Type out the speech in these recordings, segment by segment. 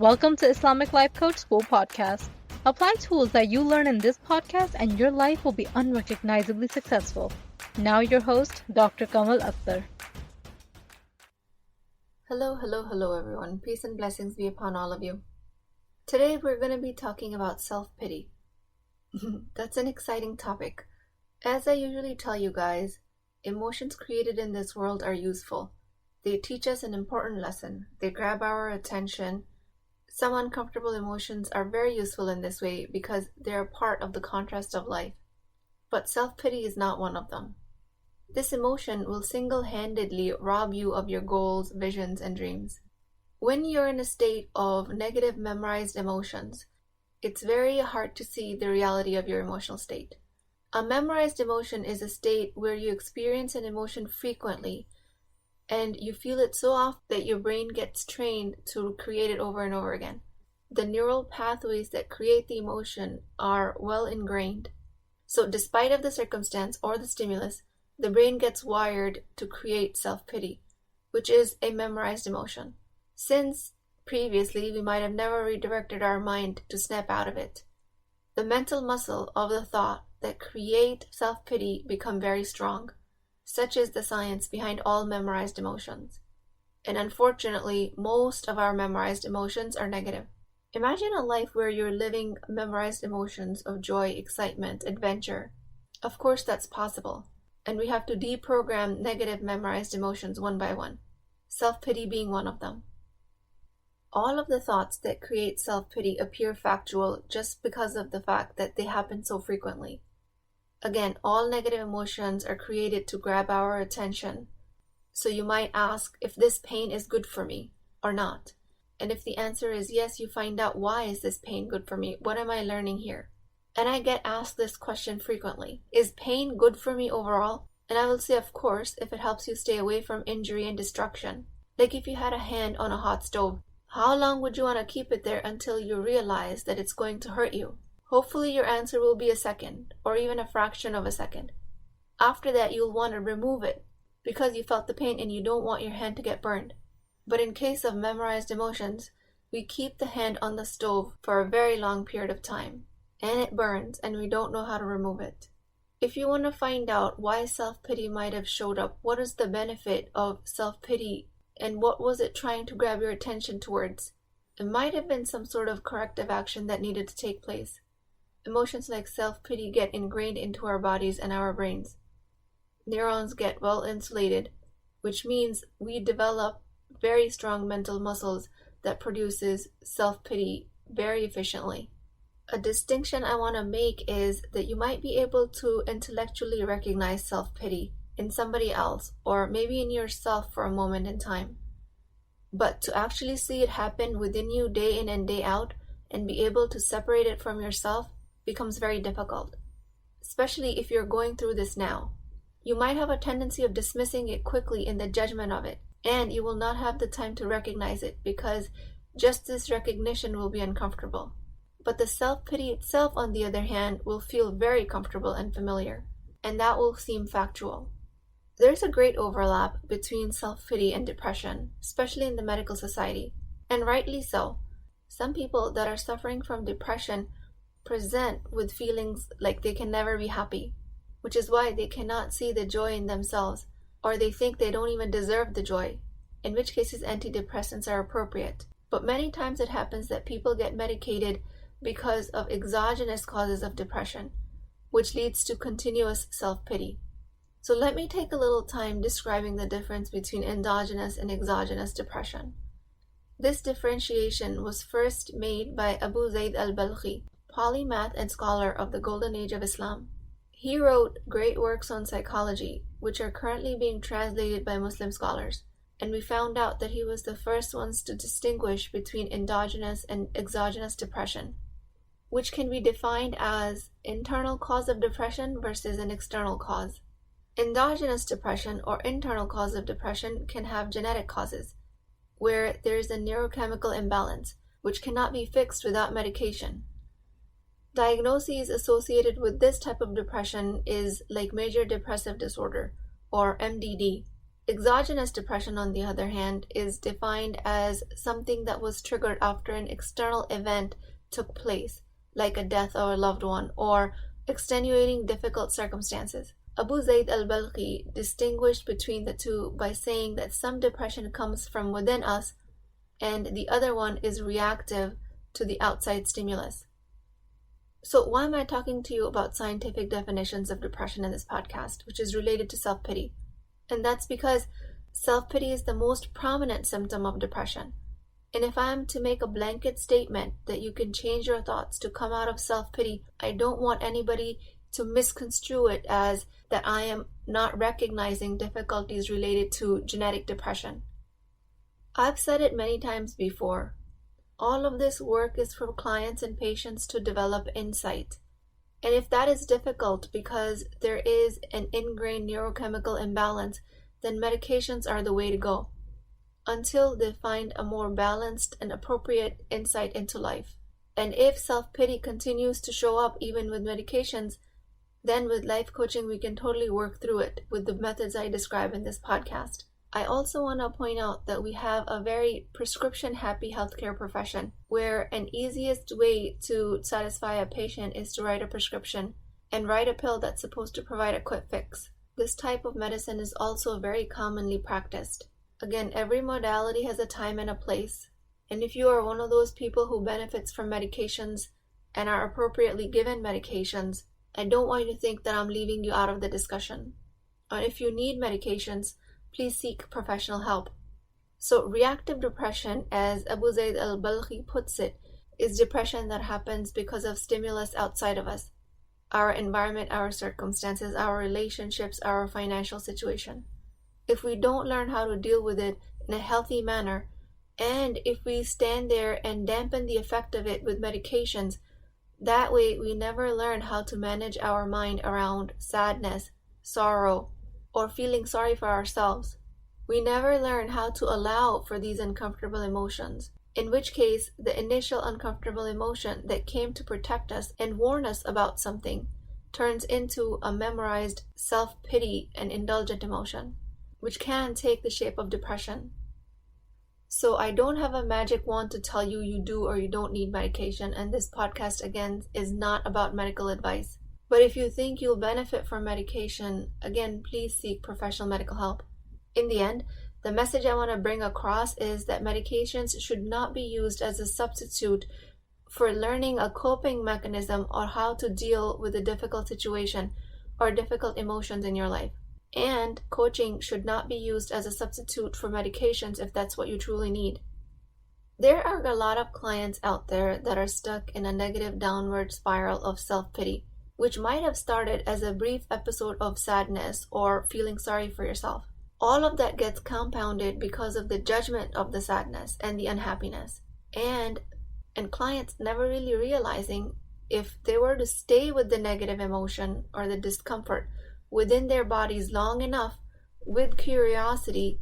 Welcome to Islamic Life Coach School Podcast. Apply tools that you learn in this podcast and your life will be unrecognizably successful. Now your host, Dr. Kamal Akhtar. Hello everyone. Peace and blessings be upon all of you. Today we're going to be talking about self-pity. That's an exciting topic. As I usually tell you guys, emotions created in this world are useful. They teach us an important lesson. They grab our attention. Some uncomfortable emotions are very useful in this way because they are part of the contrast of life. But self-pity is not one of them. This emotion will single-handedly rob you of your goals, visions, and dreams. When you're in a state of negative memorized emotions, it's very hard to see the reality of your emotional state. A memorized emotion is a state where you experience an emotion frequently and you feel it so often that your brain gets trained to create it over and over again. The neural pathways that create the emotion are well ingrained. So despite of the circumstance or the stimulus, the brain gets wired to create self-pity, which is a memorized emotion. Since previously we might have never redirected our mind to snap out of it, the mental muscle of the thought that create self-pity become very strong. Such is the science behind all memorized emotions. And unfortunately, most of our memorized emotions are negative. Imagine a life where you're living memorized emotions of joy, excitement, adventure. Of course that's possible. And we have to deprogram negative memorized emotions one by one, self-pity being one of them. All of the thoughts that create self-pity appear factual just because of the fact that they happen so frequently. Again, all negative emotions are created to grab our attention. So you might ask if this pain is good for me or not. And if the answer is yes, you find out, why is this pain good for me? What am I learning here? And I get asked this question frequently. Is pain good for me overall? And I will say, of course, if it helps you stay away from injury and destruction. Like if you had a hand on a hot stove, how long would you want to keep it there until you realize that it's going to hurt you? Hopefully your answer will be a second, or even a fraction of a second. After that, you'll want to remove it because you felt the pain and you don't want your hand to get burned. But in case of memorized emotions, we keep the hand on the stove for a very long period of time, and it burns and we don't know how to remove it. If you want to find out why self-pity might have showed up, what is the benefit of self-pity and what was it trying to grab your attention towards, it might have been some sort of corrective action that needed to take place. Emotions like self-pity get ingrained into our bodies and our brains. Neurons get well insulated, which means we develop very strong mental muscles that produces self-pity very efficiently. A distinction I want to make is that you might be able to intellectually recognize self-pity in somebody else or maybe in yourself for a moment in time. But to actually see it happen within you day in and day out and be able to separate it from yourself becomes very difficult, especially if you're going through this now. You might have a tendency of dismissing it quickly in the judgment of it, and you will not have the time to recognize it because just this recognition will be uncomfortable. But the self-pity itself, on the other hand, will feel very comfortable and familiar, and that will seem factual. There's a great overlap between self-pity and depression, especially in the medical society, and rightly so. Some people that are suffering from depression present with feelings like they can never be happy, which is why they cannot see the joy in themselves, or they think they don't even deserve the joy, in which cases antidepressants are appropriate. But many times it happens that people get medicated because of exogenous causes of depression, which leads to continuous self-pity. So let me take a little time describing the difference between endogenous and exogenous depression. This differentiation was first made by Abu Zayd al-Balkhi, polymath and scholar of the Golden Age of Islam. He wrote great works on psychology, which are currently being translated by Muslim scholars, and we found out that he was the first ones to distinguish between endogenous and exogenous depression, which can be defined as internal cause of depression versus an external cause. Endogenous depression or internal cause of depression can have genetic causes, where there is a neurochemical imbalance, which cannot be fixed without medication. Diagnoses associated with this type of depression is like major depressive disorder, or MDD, Exogenous depression, on the other hand, is defined as something that was triggered after an external event took place, like a death of a loved one or extenuating difficult circumstances. Abu Zayd al-Balkhi distinguished between the two by saying that some depression comes from within us and the other one is reactive to the outside stimulus. So why am I talking to you about scientific definitions of depression in this podcast, which is related to self-pity? And that's because self-pity is the most prominent symptom of depression. And if I am to make a blanket statement that you can change your thoughts to come out of self-pity, I don't want anybody to misconstrue it as that I am not recognizing difficulties related to genetic depression. I've said it many times before. All of this work is for clients and patients to develop insight. And if that is difficult because there is an ingrained neurochemical imbalance, then medications are the way to go until they find a more balanced and appropriate insight into life. And if self-pity continues to show up even with medications, then with life coaching we can totally work through it with the methods I describe in this podcast. I also want to point out that we have a very prescription-happy healthcare profession where an easiest way to satisfy a patient is to write a prescription and write a pill that's supposed to provide a quick fix. This type of medicine is also very commonly practiced. Again, every modality has a time and a place. And if you are one of those people who benefits from medications and are appropriately given medications, I don't want you to think that I'm leaving you out of the discussion. Or if you need medications, please seek professional help. So reactive depression, as Abu Zayd al-Balkhi puts it, is depression that happens because of stimulus outside of us. Our environment, our circumstances, our relationships, our financial situation. If we don't learn how to deal with it in a healthy manner, and if we stand there and dampen the effect of it with medications, that way we never learn how to manage our mind around sadness, sorrow, or feeling sorry for ourselves. We never learn how to allow for these uncomfortable emotions, in which case the initial uncomfortable emotion that came to protect us and warn us about something turns into a memorized self-pity and indulgent emotion, which can take the shape of depression. So I don't have a magic wand to tell you you do or you don't need medication, and this podcast again is not about medical advice. But if you think you'll benefit from medication, again, please seek professional medical help. In the end, the message I want to bring across is that medications should not be used as a substitute for learning a coping mechanism or how to deal with a difficult situation or difficult emotions in your life. And coaching should not be used as a substitute for medications if that's what you truly need. There are a lot of clients out there that are stuck in a negative downward spiral of self-pity, which might have started as a brief episode of sadness or feeling sorry for yourself. All of that gets compounded because of the judgment of the sadness and the unhappiness. And clients never really realizing if they were to stay with the negative emotion or the discomfort within their bodies long enough with curiosity,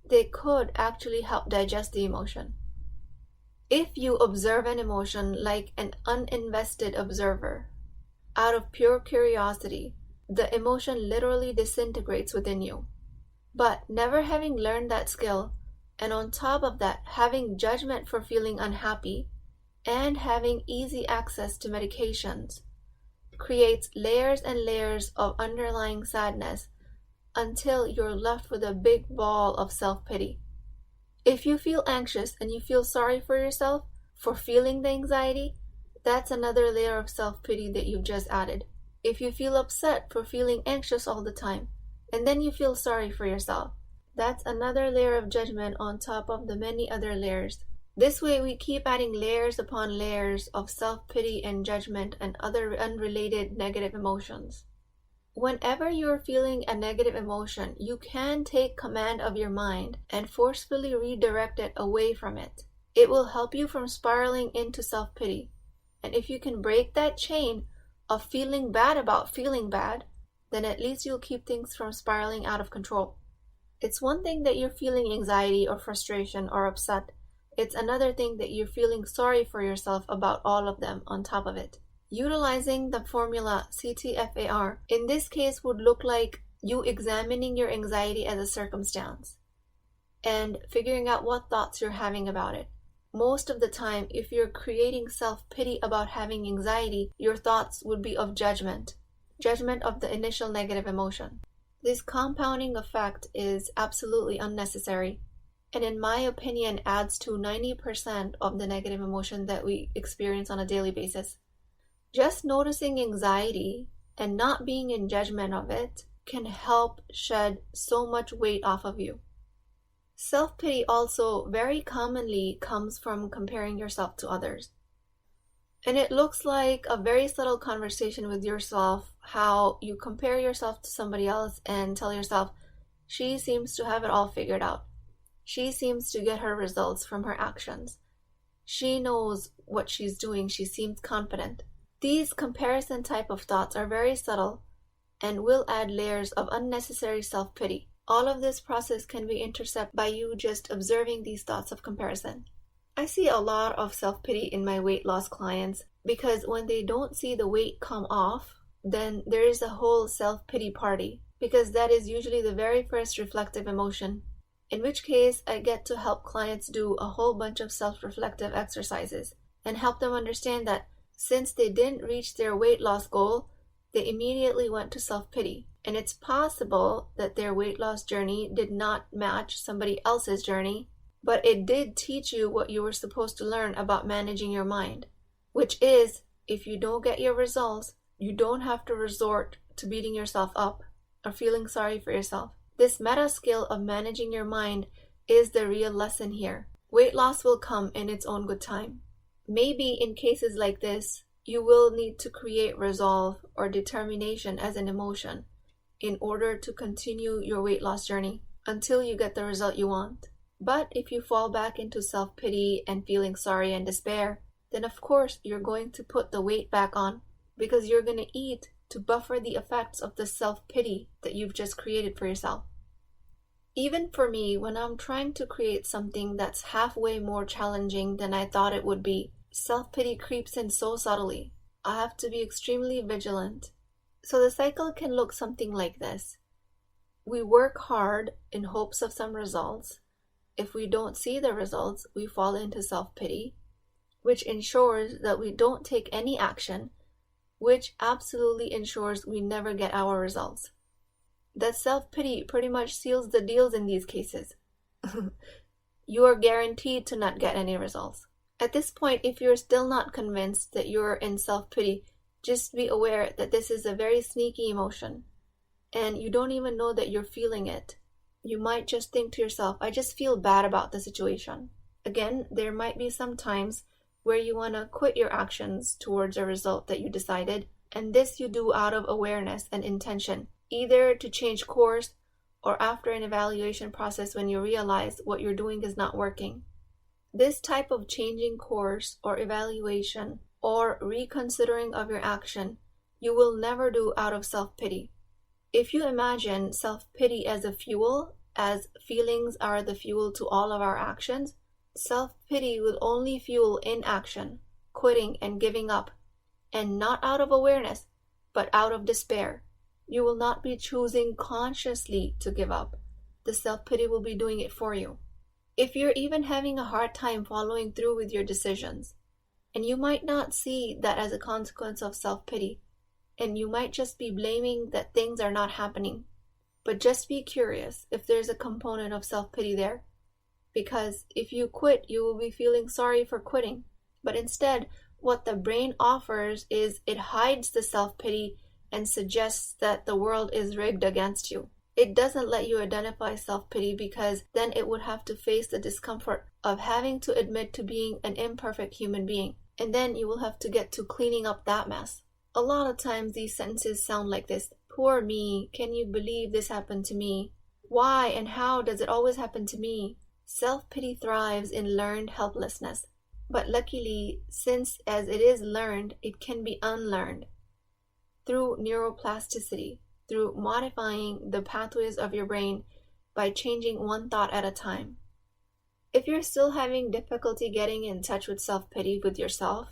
they could actually help digest the emotion. If you observe an emotion like an uninvested observer, out of pure curiosity, the emotion literally disintegrates within you. But never having learned that skill, and on top of that, having judgment for feeling unhappy, and having easy access to medications, creates layers and layers of underlying sadness until you're left with a big ball of self-pity. If you feel anxious and you feel sorry for yourself for feeling the anxiety, that's another layer of self-pity that you've just added. If you feel upset for feeling anxious all the time, and then you feel sorry for yourself, that's another layer of judgment on top of the many other layers. This way we keep adding layers upon layers of self-pity and judgment and other unrelated negative emotions. Whenever you're feeling a negative emotion, you can take command of your mind and forcefully redirect it away from it. It will help you from spiraling into self-pity. And if you can break that chain of feeling bad about feeling bad, then at least you'll keep things from spiraling out of control. It's one thing that you're feeling anxiety or frustration or upset. It's another thing that you're feeling sorry for yourself about all of them on top of it. Utilizing the formula CTFAR in this case would look like you examining your anxiety as a circumstance and figuring out what thoughts you're having about it. Most of the time, if you're creating self-pity about having anxiety, your thoughts would be of judgment of the initial negative emotion. This compounding effect is absolutely unnecessary, and in my opinion adds to 90% of the negative emotion that we experience on a daily basis. Just noticing anxiety and not being in judgment of it can help shed so much weight off of you. Self-pity also very commonly comes from comparing yourself to others. And it looks like a very subtle conversation with yourself, how you compare yourself to somebody else and tell yourself, she seems to have it all figured out. She seems to get her results from her actions. She knows what she's doing. She seems confident. These comparison type of thoughts are very subtle and will add layers of unnecessary self-pity. All of this process can be intercepted by you just observing these thoughts of comparison. I see a lot of self-pity in my weight loss clients because when they don't see the weight come off, then there is a whole self-pity party, because that is usually the very first reflective emotion. In which case, I get to help clients do a whole bunch of self-reflective exercises and help them understand that since they didn't reach their weight loss goal, they immediately went to self-pity. And it's possible that their weight loss journey did not match somebody else's journey, but it did teach you what you were supposed to learn about managing your mind, which is, if you don't get your results, you don't have to resort to beating yourself up or feeling sorry for yourself. This meta skill of managing your mind is the real lesson here. Weight loss will come in its own good time. Maybe in cases like this, you will need to create resolve or determination as an emotion in order to continue your weight loss journey until you get the result you want. But if you fall back into self-pity and feeling sorry and despair, then of course you're going to put the weight back on, because you're going to eat to buffer the effects of the self-pity that you've just created for yourself. Even for me, when I'm trying to create something that's halfway more challenging than I thought it would be, self-pity creeps in so subtly. I have to be extremely vigilant. So the cycle can look something like this. We work hard in hopes of some results. If we don't see the results, we fall into self-pity, which ensures that we don't take any action, which absolutely ensures we never get our results. That self-pity pretty much seals the deals in these cases. You are guaranteed to not get any results. At this point, if you're still not convinced that you're in self-pity, just be aware that this is a very sneaky emotion, and you don't even know that you're feeling it. You might just think to yourself, I just feel bad about the situation. Again, there might be some times where you want to quit your actions towards a result that you decided, and this you do out of awareness and intention, either to change course or after an evaluation process when you realize what you're doing is not working. This type of changing course or evaluation or reconsidering of your action, you will never do out of self-pity. If you imagine self-pity as a fuel, as feelings are the fuel to all of our actions, self-pity will only fuel inaction, quitting and giving up, and not out of awareness, but out of despair. You will not be choosing consciously to give up. The self-pity will be doing it for you. If you're even having a hard time following through with your decisions, and you might not see that as a consequence of self-pity, and you might just be blaming that things are not happening, but just be curious if there's a component of self-pity there, because if you quit, you will be feeling sorry for quitting, but instead, what the brain offers is it hides the self-pity and suggests that the world is rigged against you. It doesn't let you identify self-pity because then it would have to face the discomfort of having to admit to being an imperfect human being, and then you will have to get to cleaning up that mess. A lot of times these sentences sound like this. Poor me, can you believe this happened to me? Why and how does it always happen to me? Self-pity thrives in learned helplessness. But luckily, since as it is learned, it can be unlearned through neuroplasticity, through modifying the pathways of your brain by changing one thought at a time. If you're still having difficulty getting in touch with self-pity with yourself,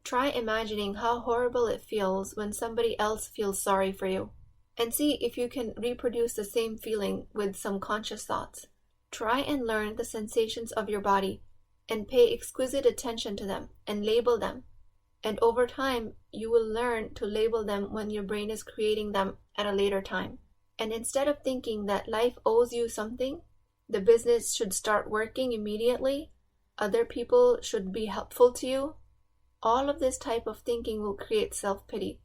try imagining how horrible it feels when somebody else feels sorry for you. and see if you can reproduce the same feeling with some conscious thoughts. Try and learn the sensations of your body and pay exquisite attention to them and label them. And over time, you will learn to label them when your brain is creating them at a later time. And instead of thinking that life owes you something, the business should start working immediately, other people should be helpful to you, all of this type of thinking will create self-pity,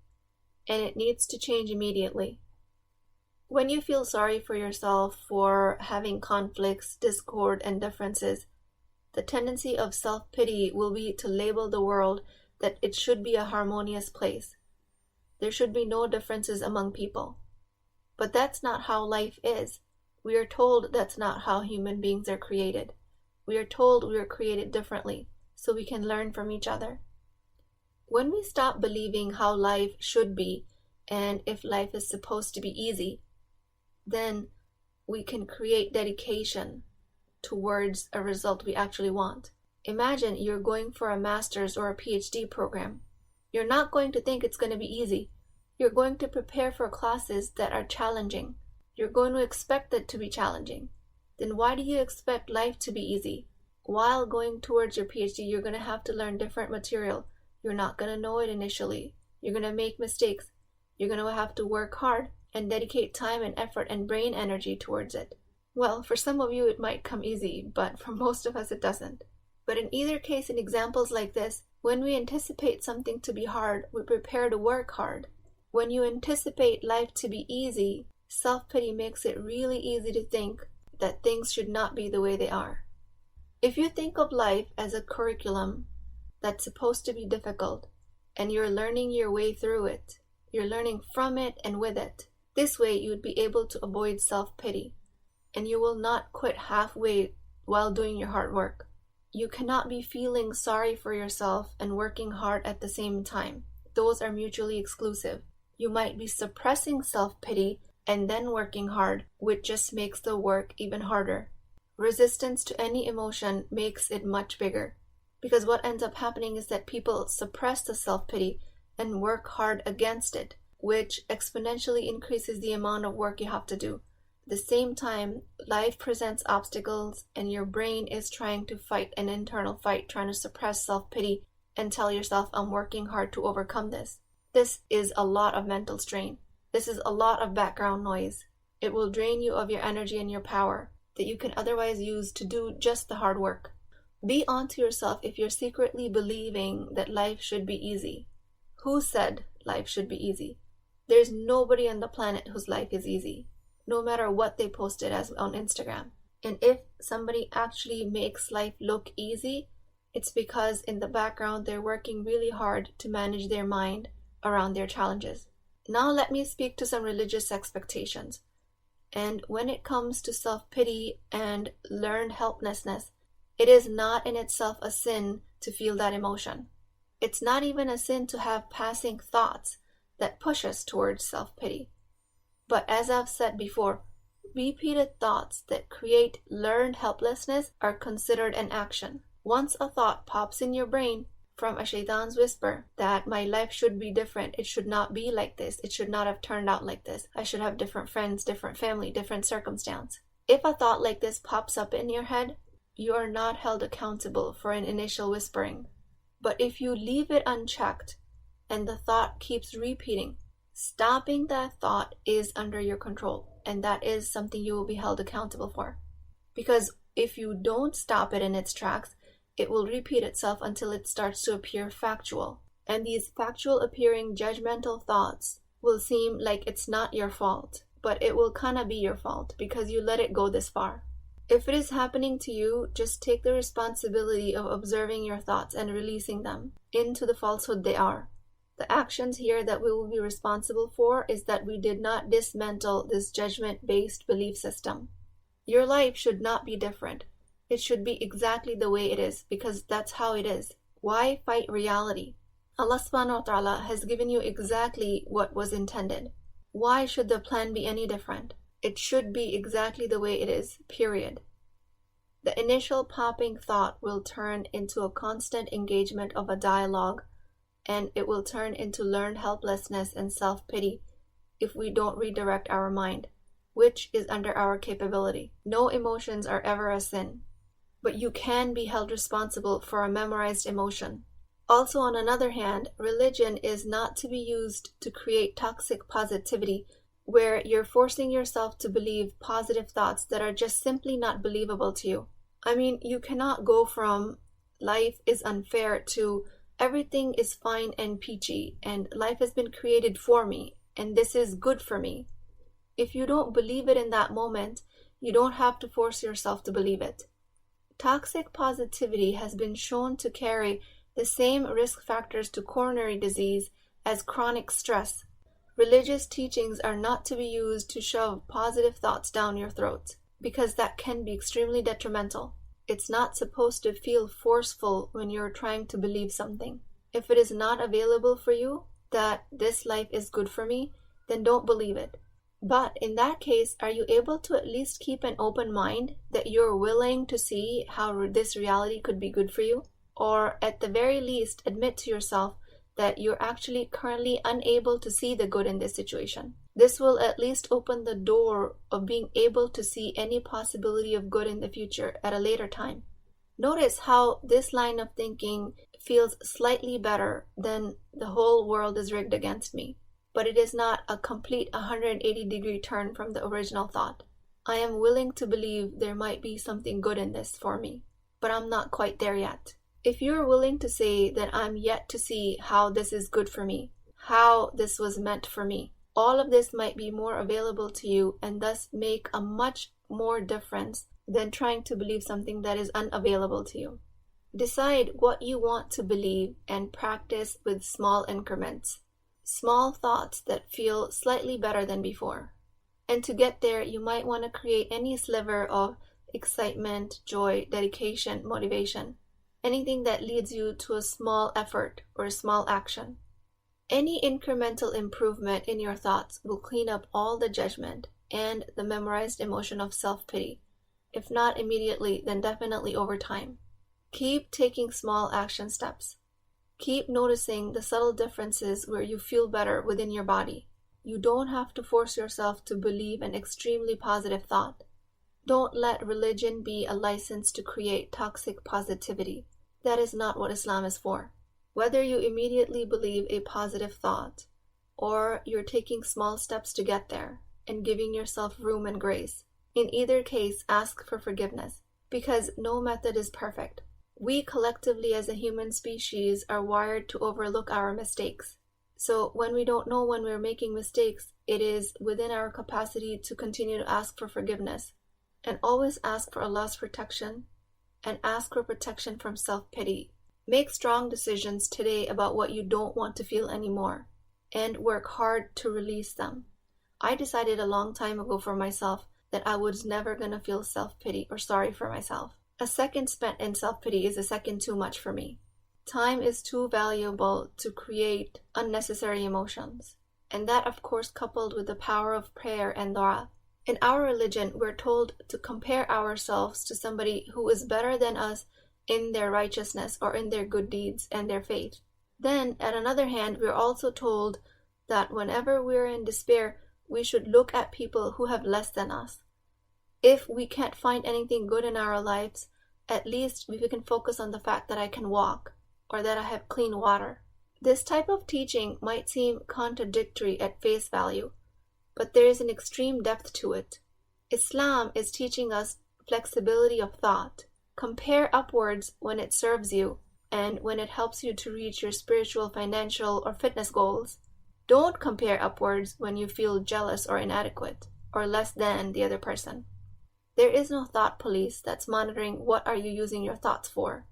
and it needs to change immediately. When you feel sorry for yourself for having conflicts, discord, and differences, the tendency of self-pity will be to label the world that it should be a harmonious place. There should be no differences among people. But that's not how life is. We are told that's not how human beings are created. We are told we are created differently, so we can learn from each other. When we stop believing how life should be, and if life is supposed to be easy, then we can create dedication towards a result we actually want. Imagine you're going for a master's or a PhD program. You're not going to think it's going to be easy. You're going to prepare for classes that are challenging. You're going to expect it to be challenging. Then why do you expect life to be easy? While going towards your PhD, you're going to have to learn different material. You're not going to know it initially. You're going to make mistakes. You're going to have to work hard and dedicate time and effort and brain energy towards it. Well, for some of you it might come easy, but for most of us it doesn't. But in either case, in examples like this, when we anticipate something to be hard, we prepare to work hard. When you anticipate life to be easy, self-pity makes it really easy to think that things should not be the way they are. If you think of life as a curriculum that's supposed to be difficult, and you're learning your way through it, you're learning from it and with it, this way you would be able to avoid self-pity, and you will not quit halfway while doing your hard work. You cannot be feeling sorry for yourself and working hard at the same time. Those are mutually exclusive. You might be suppressing self-pity and then working hard, which just makes the work even harder. Resistance to any emotion makes it much bigger, because what ends up happening is that people suppress the self-pity and work hard against it, which exponentially increases the amount of work you have to do. At the same time, life presents obstacles and your brain is trying to fight an internal fight, trying to suppress self-pity and tell yourself, I'm working hard to overcome this. This is a lot of mental strain. This is a lot of background noise. It will drain you of your energy and your power that you can otherwise use to do just the hard work. Be honest to yourself if you're secretly believing that life should be easy. Who said life should be easy? There's nobody on the planet whose life is easy, no matter what they posted as on Instagram. And if somebody actually makes life look easy, it's because in the background they're working really hard to manage their mind around their challenges. Now let me speak to some religious expectations. And when it comes to self-pity and learned helplessness, it is not in itself a sin to feel that emotion. It's not even a sin to have passing thoughts that push us towards self-pity. But as I've said before, repeated thoughts that create learned helplessness are considered an action. Once a thought pops in your brain from a shaitan's whisper that my life should be different, it should not be like this, it should not have turned out like this, I should have different friends, different family, different circumstance. If a thought like this pops up in your head, you are not held accountable for an initial whispering. But if you leave it unchecked and the thought keeps repeating, stopping that thought is under your control, and that is something you will be held accountable for. Because if you don't stop it in its tracks, it will repeat itself until it starts to appear factual. And these factual appearing judgmental thoughts will seem like it's not your fault, but it will kind of be your fault because you let it go this far. If it is happening to you, just take the responsibility of observing your thoughts and releasing them into the falsehood they are. The actions here that we will be responsible for is that we did not dismantle this judgment-based belief system. Your life should not be different. It should be exactly the way it is, because that's how it is. Why fight reality? Allah subhanahu wa ta'ala has given you exactly what was intended. Why should the plan be any different? It should be exactly the way it is, period. The initial popping thought will turn into a constant engagement of a dialogue, and it will turn into learned helplessness and self-pity if we don't redirect our mind, which is under our capability. No emotions are ever a sin, but you can be held responsible for a memorized emotion. Also, on another hand, religion is not to be used to create toxic positivity where you're forcing yourself to believe positive thoughts that are just simply not believable to you. I mean, you cannot go from life is unfair to everything is fine and peachy and life has been created for me and this is good for me. If you don't believe it in that moment, you don't have to force yourself to believe it. Toxic positivity has been shown to carry the same risk factors to coronary disease as chronic stress. Religious teachings are not to be used to shove positive thoughts down your throat, because that can be extremely detrimental. It's not supposed to feel forceful when you're trying to believe something. If it is not available for you, that this life is good for me, then don't believe it. But in that case, are you able to at least keep an open mind that you're willing to see how this reality could be good for you? Or at the very least, admit to yourself that you're actually currently unable to see the good in this situation. This will at least open the door of being able to see any possibility of good in the future at a later time. Notice how this line of thinking feels slightly better than the whole world is rigged against me, but it is not a complete 180-degree turn from the original thought. I am willing to believe there might be something good in this for me, but I'm not quite there yet. If you're willing to say that I'm yet to see how this is good for me, how this was meant for me, all of this might be more available to you and thus make a much more difference than trying to believe something that is unavailable to you. Decide what you want to believe and practice with small increments, small thoughts that feel slightly better than before. And to get there, you might want to create any sliver of excitement, joy, dedication, motivation. Anything that leads you to a small effort or a small action. Any incremental improvement in your thoughts will clean up all the judgment and the memorized emotion of self-pity. If not immediately, then definitely over time. Keep taking small action steps. Keep noticing the subtle differences where you feel better within your body. You don't have to force yourself to believe an extremely positive thought. Don't let religion be a license to create toxic positivity. That is not what Islam is for. Whether you immediately believe a positive thought, or you're taking small steps to get there and giving yourself room and grace, in either case, ask for forgiveness, because no method is perfect. We collectively as a human species are wired to overlook our mistakes. So when we don't know when we're making mistakes, it is within our capacity to continue to ask for forgiveness and always ask for Allah's protection and ask for protection from self-pity. Make strong decisions today about what you don't want to feel anymore and work hard to release them. I decided a long time ago for myself that I was never going to feel self-pity or sorry for myself. A second spent in self-pity is a second too much for me. Time is too valuable to create unnecessary emotions. And that, of course, coupled with the power of prayer and dua. In our religion, we're told to compare ourselves to somebody who is better than us in their righteousness or in their good deeds and their faith. Then, at another hand, we're also told that whenever we're in despair, we should look at people who have less than us. If we can't find anything good in our lives, at least we can focus on the fact that I can walk or that I have clean water. This type of teaching might seem contradictory at face value, but there is an extreme depth to it. Islam is teaching us flexibility of thought. Compare upwards when it serves you and when it helps you to reach your spiritual, financial, or fitness goals. Don't compare upwards when you feel jealous or inadequate or less than the other person. There is no thought police that's monitoring what are you using your thoughts for.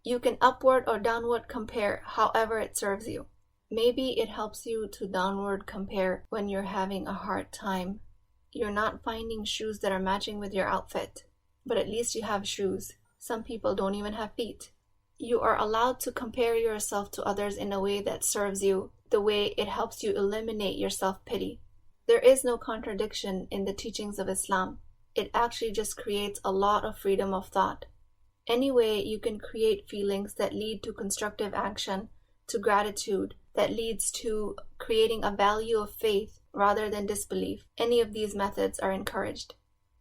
You can upward or downward compare however it serves you. Maybe it helps you to downward compare when you're having a hard time. You're not finding shoes that are matching with your outfit, but at least you have shoes. Some people don't even have feet. You are allowed to compare yourself to others in a way that serves you, the way it helps you eliminate your self-pity. There is no contradiction in the teachings of Islam. It actually just creates a lot of freedom of thought. Anyway, you can create feelings that lead to constructive action, to gratitude, that leads to creating a value of faith rather than disbelief. Any of these methods are encouraged.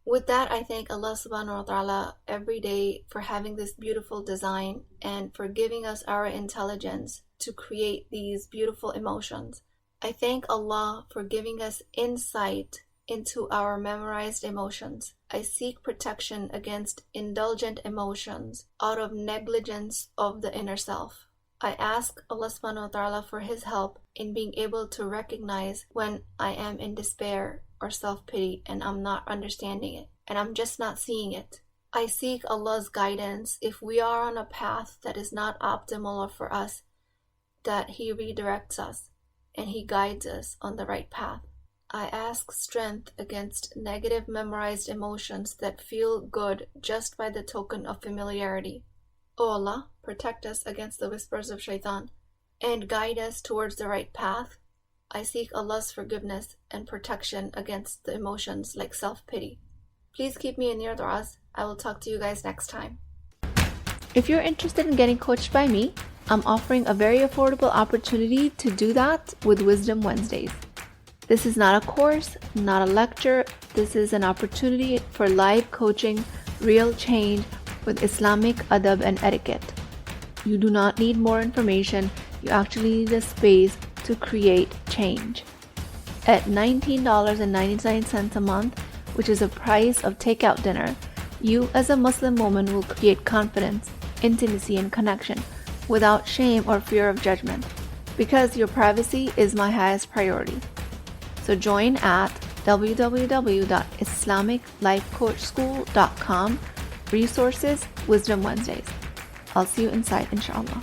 With that, I thank Allah subhanahu wa ta'ala every day for having this beautiful design and for giving us our intelligence to create these beautiful emotions. I thank Allah for giving us insight into our memorized emotions. I seek protection against indulgent emotions out of negligence of the inner self. I ask Allah subhanahu wa ta'ala for His help in being able to recognize when I am in despair or self-pity and I'm not understanding it and I'm just not seeing it. I seek Allah's guidance if we are on a path that is not optimal for us, that He redirects us and He guides us on the right path. I ask strength against negative memorized emotions that feel good just by the token of familiarity. O Allah, protect us against the whispers of shaitan and guide us towards the right path. I seek Allah's forgiveness and protection against the emotions like self-pity. Please keep me in your du'as. I will talk to you guys next time. If you're interested in getting coached by me, I'm offering a very affordable opportunity to do that with Wisdom Wednesdays. This is not a course, not a lecture. This is an opportunity for live coaching, real change with Islamic adab and etiquette. You do not need more information. You actually need a space to create change. At $19.99 a month, which is the price of takeout dinner, you as a Muslim woman will create confidence, intimacy, and connection without shame or fear of judgment, because your privacy is my highest priority. So join at www.islamiclifecoachschool.com, resources, Wisdom Wednesdays. I'll see you inside, inshallah.